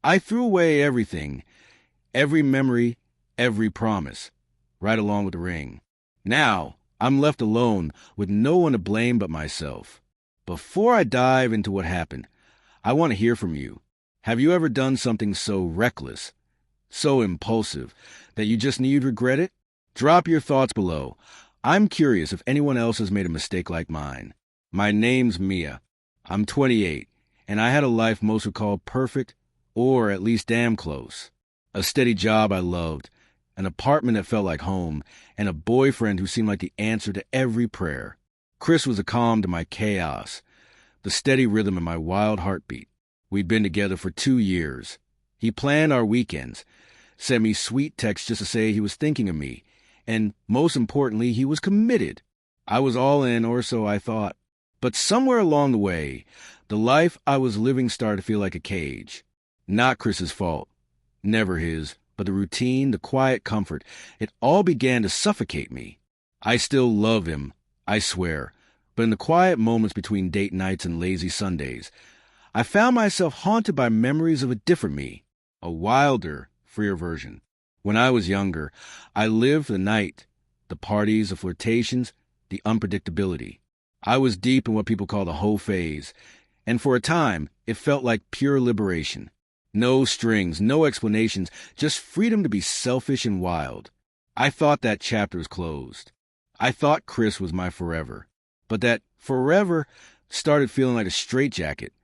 I threw away everything, every memory, every promise, right along with the ring. Now, I'm left alone with no one to blame but myself. Before I dive into what happened, I want to hear from you. Have you ever done something so reckless, so impulsive, that you just knew you'd regret it? Drop your thoughts below. I'm curious if anyone else has made a mistake like mine. My name's Mia. I'm 28, and I had a life most would call perfect, or at least damn close. A steady job I loved, an apartment that felt like home, and a boyfriend who seemed like the answer to every prayer. Chris was a calm to my chaos, the steady rhythm in my wild heartbeat. We'd been together for 2 years. He planned our weekends, sent me sweet texts just to say he was thinking of me, and most importantly, he was committed. I was all in, or so I thought. But somewhere along the way, the life I was living started to feel like a cage. Not Chris's fault. Never his. But the routine, the quiet comfort, it all began to suffocate me. I still love him, I swear. But in the quiet moments between date nights and lazy Sundays, I found myself haunted by memories of a different me, a wilder, freer version. When I was younger, I lived for the night, the parties, the flirtations, the unpredictability. I was deep in what people call the hoe phase, and for a time, it felt like pure liberation. No strings, no explanations, just freedom to be selfish and wild. I thought that chapter was closed. I thought Chris was my forever. But that forever started feeling like a straitjacket,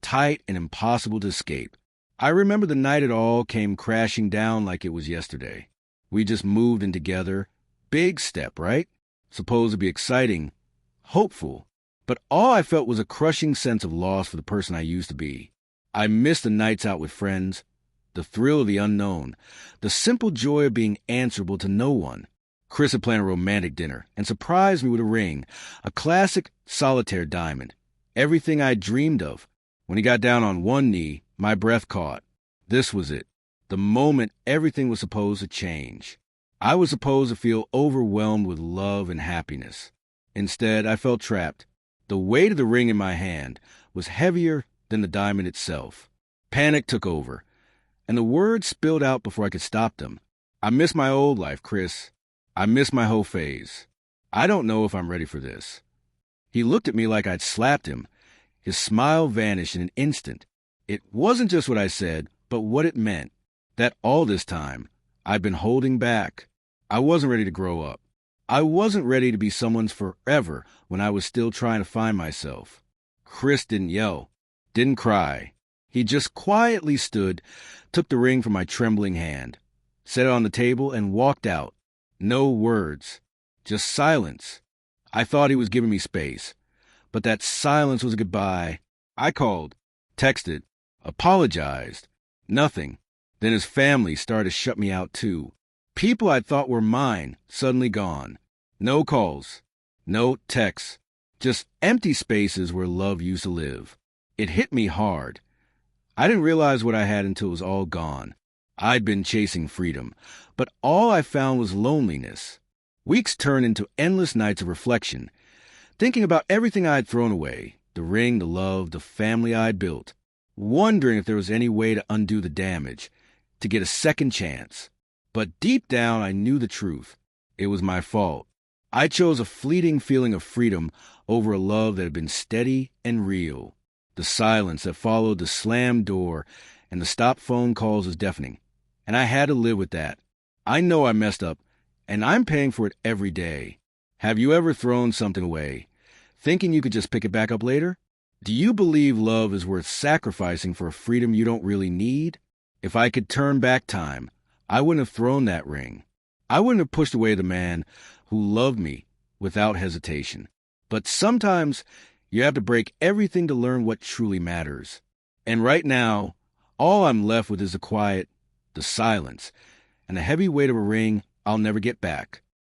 tight and impossible to escape. I remember the night it all came crashing down like it was yesterday. We just moved in together. Big step, right? Supposed to be exciting, hopeful. But all I felt was a crushing sense of loss for the person I used to be. I missed the nights out with friends, the thrill of the unknown, the simple joy of being answerable to no one. Chris had planned a romantic dinner and surprised me with a ring, a classic solitaire diamond, everything I dreamed of. When he got down on one knee, my breath caught. This was it, the moment everything was supposed to change. I was supposed to feel overwhelmed with love and happiness. Instead, I felt trapped. The weight of the ring in my hand was heavier than the diamond itself. Panic took over, and the words spilled out before I could stop them. I miss my old life, Chris. I miss my whole phase. I don't know if I'm ready for this. He looked at me like I'd slapped him. His smile vanished in an instant. It wasn't just what I said, but what it meant. That all this time, I'd been holding back. I wasn't ready to grow up. I wasn't ready to be someone's forever when I was still trying to find myself. Chris didn't yell, didn't cry. He just quietly stood, took the ring from my trembling hand, set it on the table, and walked out. No words, just silence. I thought he was giving me space, but that silence was a goodbye. I called, texted, apologized. Nothing. Then his family started to shut me out too. People I thought were mine, suddenly gone. No calls, no texts, just empty spaces where love used to live. It hit me hard. I didn't realize what I had until it was all gone. I'd been chasing freedom, but all I found was loneliness. Weeks turned into endless nights of reflection, thinking about everything I'd thrown away, the ring, the love, the family I'd built, wondering if there was any way to undo the damage, to get a second chance. But deep down, I knew the truth. It was my fault. I chose a fleeting feeling of freedom over a love that had been steady and real. The silence that followed the slammed door and the stopped phone calls was deafening, and I had to live with that. I know I messed up, and I'm paying for it every day. Have you ever thrown something away, thinking you could just pick it back up later? Do you believe love is worth sacrificing for a freedom you don't really need? If I could turn back time, I wouldn't have thrown that ring. I wouldn't have pushed away the man who loved me without hesitation. But sometimes you have to break everything to learn what truly matters. And right now, all I'm left with is the quiet, the silence, and the heavy weight of a ring I'll never get back.